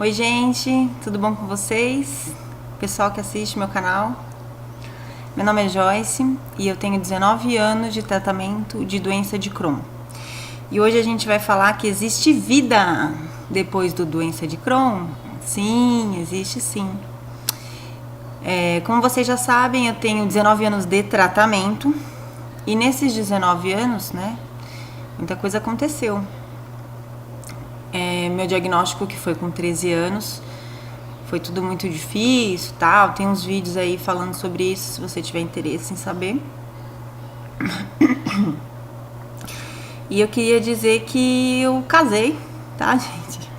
Oi gente, tudo bom com vocês? Pessoal que assiste meu canal. Meu nome é Joyce e eu tenho 19 anos de tratamento de doença de Crohn. E hoje a gente vai falar que existe vida depois do doença de Crohn. Sim, existe sim. Como vocês já sabem, eu tenho 19 anos de tratamento e nesses 19 anos, né, muita coisa aconteceu. Meu diagnóstico, que foi com 13 anos, foi tudo muito difícil, tal. Tem uns vídeos aí falando sobre isso, se você tiver interesse em saber. E eu queria dizer que eu casei, tá, gente?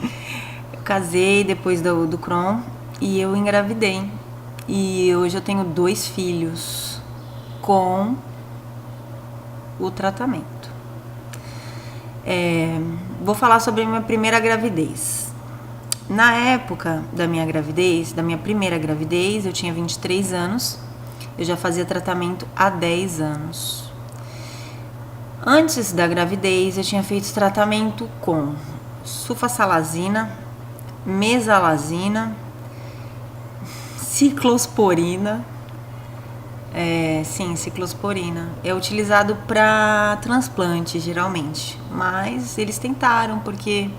Eu casei depois do Crohn e eu engravidei. E hoje eu tenho 2 filhos com o tratamento. Vou falar sobre a minha primeira gravidez. Na época da minha gravidez, da minha primeira gravidez, eu tinha 23 anos. Eu já fazia tratamento há 10 anos. Antes da gravidez, eu tinha feito tratamento com sulfasalazina, mesalazina, ciclosporina. Sim, ciclosporina. É utilizado para transplante, geralmente. Mas eles tentaram, porque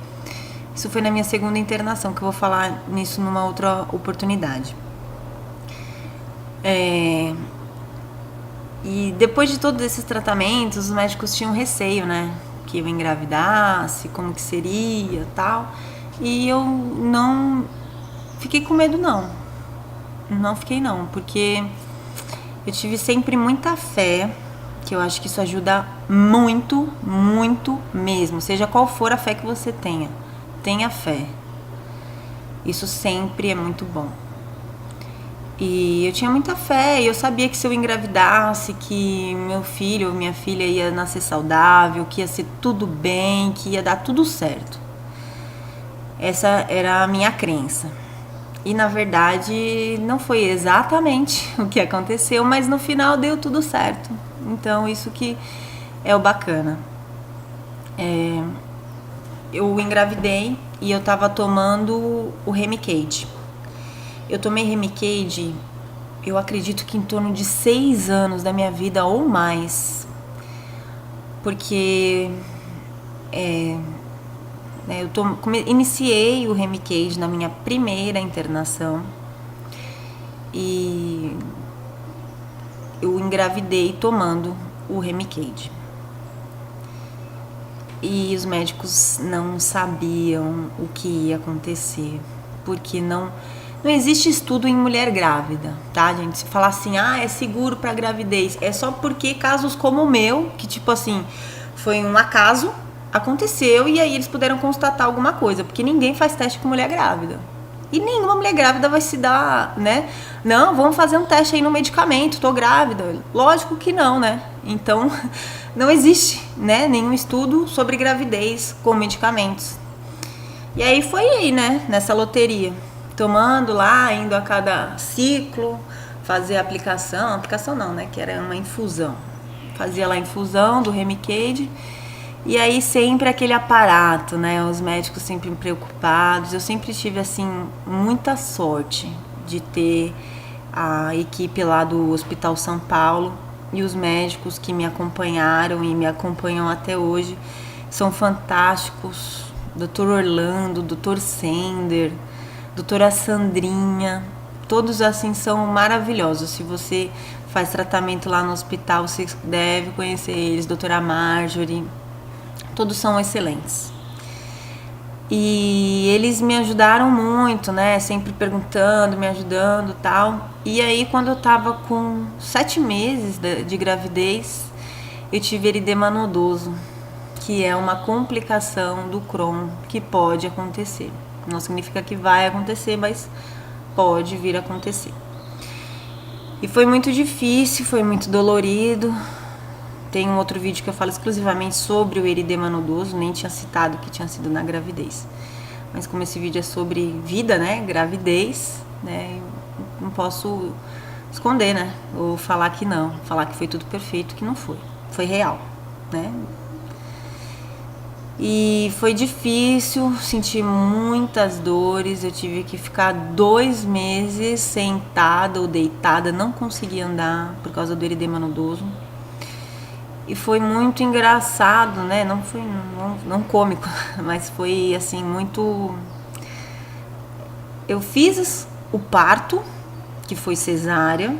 isso foi na minha segunda internação, que eu vou falar nisso numa outra oportunidade. E depois de todos esses tratamentos, os médicos tinham receio, né? Que eu engravidasse, como que seria, tal. E eu não fiquei com medo, não. Não fiquei, não, porque eu tive sempre muita fé, que eu acho que isso ajuda muito, muito mesmo. Seja qual for a fé que você tenha fé. Isso sempre é muito bom. E eu tinha muita fé, e eu sabia que se eu engravidasse, que meu filho ou minha filha ia nascer saudável, que ia ser tudo bem, que ia dar tudo certo. Essa era a minha crença. E na verdade não foi exatamente o que aconteceu, mas no final deu tudo certo. Então isso que é o bacana. Eu engravidei e eu tava tomando o Remicade. Eu tomei Remicade, eu acredito que em torno de 6 anos da minha vida ou mais. Porque iniciei o Remicade na minha primeira internação e eu engravidei tomando o Remicade. E os médicos não sabiam o que ia acontecer, porque não existe estudo em mulher grávida, tá, gente? Se falar assim, é seguro pra gravidez, é só porque casos como o meu, que tipo assim, foi um acaso, aconteceu e aí eles puderam constatar alguma coisa, porque ninguém faz teste com mulher grávida. E nenhuma mulher grávida vai se dar, né? Não, vamos fazer um teste aí no medicamento, tô grávida. Lógico que não, né? Então, não existe, né, nenhum estudo sobre gravidez com medicamentos. E aí foi aí, né, nessa loteria. Tomando lá, indo a cada ciclo, fazer a aplicação não, né, que era uma infusão. Fazia lá a infusão do Remicade. E aí sempre aquele aparato, né? Os médicos sempre preocupados. Eu sempre tive, assim, muita sorte de ter a equipe lá do Hospital São Paulo e os médicos que me acompanharam e me acompanham até hoje. São fantásticos. Dr. Orlando, Dr. Sender, doutora Sandrinha. Todos, assim, são maravilhosos. Se você faz tratamento lá no hospital, você deve conhecer eles. Doutora Marjorie. Todos são excelentes. E eles me ajudaram muito, né? Sempre perguntando, me ajudando e tal. E aí, quando eu tava com 7 meses de gravidez, eu tive eritema nodoso, que é uma complicação do Crohn que pode acontecer. Não significa que vai acontecer, mas pode vir a acontecer. E foi muito difícil, foi muito dolorido. Tem um outro vídeo que eu falo exclusivamente sobre o eritema nodoso, nem tinha citado que tinha sido na gravidez. Mas como esse vídeo é sobre vida, né, gravidez, né, não posso esconder, né, ou falar que não, falar que foi tudo perfeito, que não foi. Foi real, né. E foi difícil, senti muitas dores, eu tive que ficar 2 meses sentada ou deitada, não conseguia andar por causa do eritema nodoso. E foi muito engraçado, né? Não foi não cômico, mas foi assim muito. Eu fiz o parto, que foi cesárea,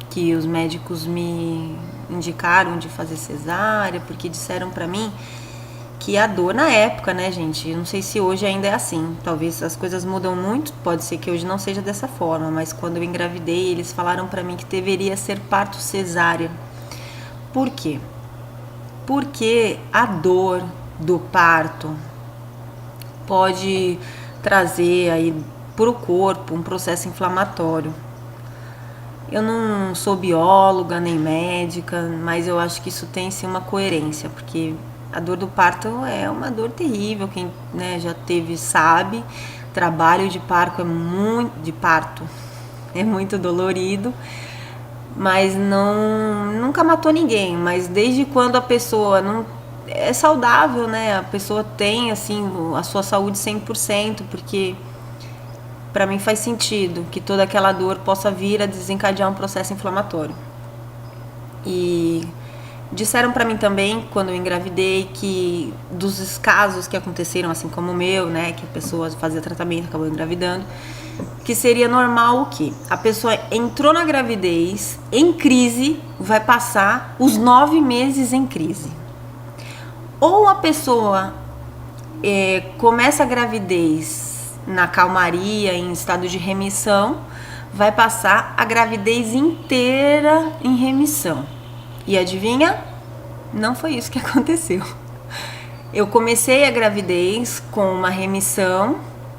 que os médicos me indicaram de fazer cesárea, porque disseram pra mim que a dor na época, né, gente? Eu não sei se hoje ainda é assim. Talvez as coisas mudam muito, pode ser que hoje não seja dessa forma, mas quando eu engravidei, eles falaram pra mim que deveria ser parto cesárea. Por quê? Porque a dor do parto pode trazer aí pro corpo um processo inflamatório. Eu não sou bióloga nem médica, mas eu acho que isso tem sim uma coerência, porque a dor do parto é uma dor terrível. Quem, né, já teve sabe. Trabalho de parto é muito dolorido, mas nunca matou ninguém. Mas desde quando a pessoa não é saudável, né? A pessoa tem assim a sua saúde 100%, porque para mim faz sentido que toda aquela dor possa vir a desencadear um processo inflamatório. E disseram para mim também, quando eu engravidei, que dos casos que aconteceram, assim como o meu, né, que a pessoa fazia tratamento, acabou engravidando, que seria normal o quê? A pessoa entrou na gravidez em crise, vai passar os 9 meses em crise. Ou a pessoa começa a gravidez na calmaria, em estado de remissão, vai passar a gravidez inteira em remissão. E adivinha? Não foi isso que aconteceu. Eu comecei a gravidez com uma remissão,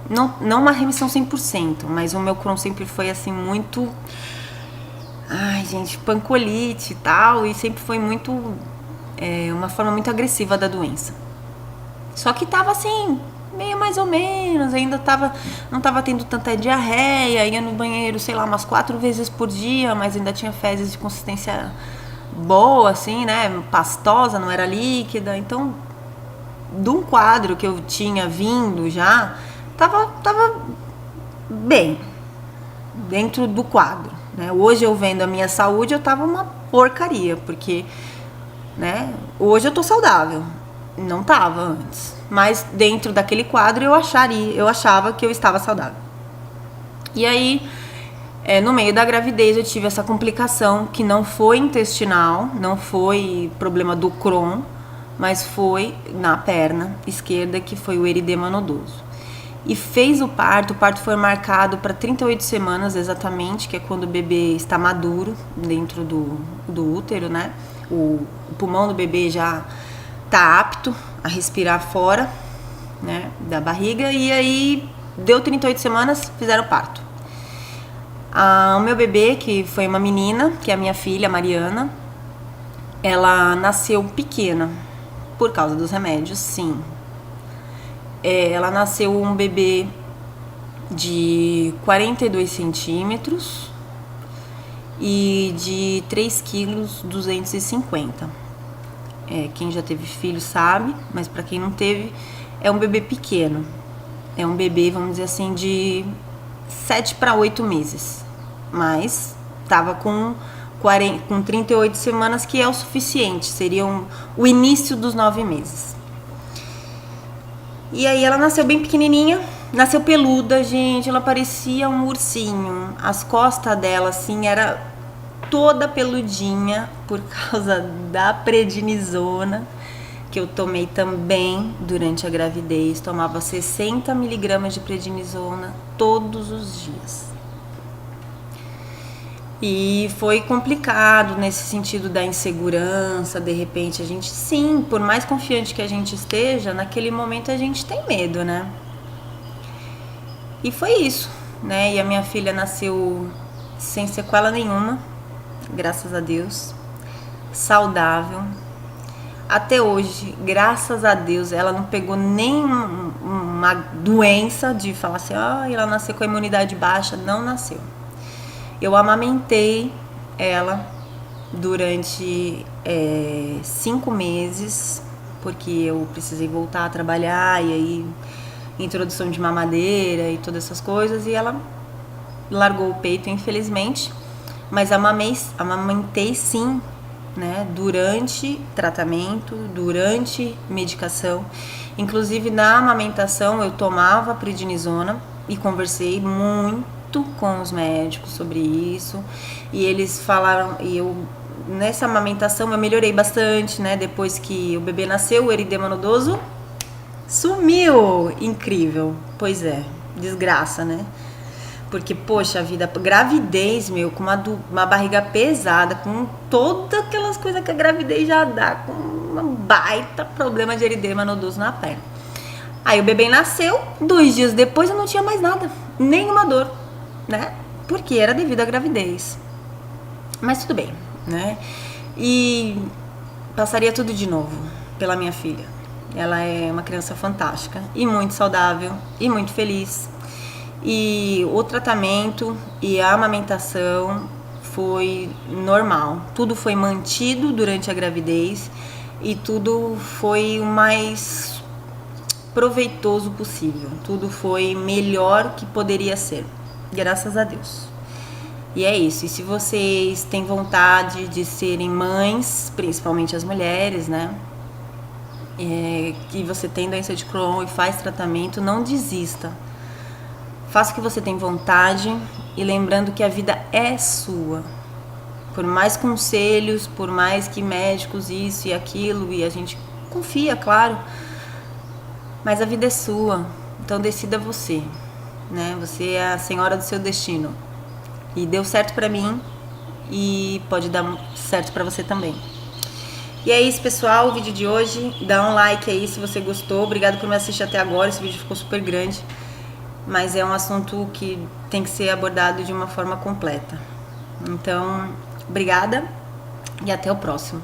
não uma remissão 100%, mas o meu Crohn sempre foi assim muito... Ai, gente, pancolite e tal, e sempre foi muito... uma forma muito agressiva da doença. Só que tava assim, meio mais ou menos, ainda não tava tendo tanta diarreia, ia no banheiro, sei lá, umas 4 vezes por dia, mas ainda tinha fezes de consistência boa, assim, né, pastosa, não era líquida. Então, de um quadro que eu tinha vindo já, tava bem, dentro do quadro, né. Hoje eu vendo a minha saúde, eu tava uma porcaria, porque, né, hoje eu tô saudável, não tava antes, mas dentro daquele quadro eu achava que eu estava saudável. E aí, no meio da gravidez eu tive essa complicação que não foi intestinal, não foi problema do Crohn, mas foi na perna esquerda, que foi o eritema nodoso. E fez o parto foi marcado para 38 semanas exatamente, que é quando o bebê está maduro dentro do útero, né? O pulmão do bebê já está apto a respirar fora, né, da barriga, e aí deu 38 semanas, fizeram o parto. O meu bebê, que foi uma menina, que é a minha filha, Mariana, ela nasceu pequena, por causa dos remédios, sim. Ela nasceu um bebê de 42 centímetros e de 3 quilos 250. Quem já teve filho sabe, mas para quem não teve, é um bebê pequeno. É um bebê, vamos dizer assim, de 7 para 8 meses. Mas estava com 38 semanas, que é o suficiente, seriam o início dos 9 meses. E aí ela nasceu bem pequenininha, nasceu peluda, gente, ela parecia um ursinho. As costas dela, assim, era toda peludinha por causa da prednisona, que eu tomei também durante a gravidez. Tomava 60 miligramas de prednisona todos os dias. E foi complicado nesse sentido da insegurança. De repente a gente, sim, por mais confiante que a gente esteja, naquele momento a gente tem medo, né? E foi isso, né? E a minha filha nasceu sem sequela nenhuma, graças a Deus, saudável. Até hoje, graças a Deus, ela não pegou nenhuma doença de falar assim, ela nasceu com a imunidade baixa. Não nasceu. Eu amamentei ela durante 5 meses porque eu precisei voltar a trabalhar, e aí introdução de mamadeira e todas essas coisas, e ela largou o peito, infelizmente, mas amamentei sim, né, durante tratamento, durante medicação. Inclusive na amamentação eu tomava prednisona e conversei muito com os médicos sobre isso, e eles falaram, e eu nessa amamentação eu melhorei bastante, né? Depois que o bebê nasceu, o eritema nodoso sumiu. Incrível. Pois é, desgraça, né? Porque, poxa vida, gravidez, meu, com uma barriga pesada, com todas aquelas coisas que a gravidez já dá, com um baita problema de eritema nodoso na perna. Aí o bebê nasceu, 2 dias depois eu não tinha mais nada, nenhuma dor, né? Porque era devido à gravidez. Mas tudo bem, né? E passaria tudo de novo pela minha filha. Ela é uma criança fantástica e muito saudável e muito feliz. E o tratamento e a amamentação foi normal. Tudo foi mantido durante a gravidez e tudo foi o mais proveitoso possível. Tudo foi melhor que poderia ser. Graças a Deus. E é isso. E se vocês têm vontade de serem mães, principalmente as mulheres, né? Que você tem doença de Crohn e faz tratamento, não desista. Faça o que você tem vontade e lembrando que a vida é sua. Por mais conselhos, por mais que médicos isso e aquilo, e a gente confia, claro, mas a vida é sua. Então decida você, né? Você é a senhora do seu destino. E deu certo pra mim e pode dar certo pra você também. E é isso, pessoal, o vídeo de hoje. Dá um like aí se você gostou. Obrigado por me assistir até agora. Esse vídeo ficou super grande, mas é um assunto que tem que ser abordado de uma forma completa. Então, obrigada e até o próximo.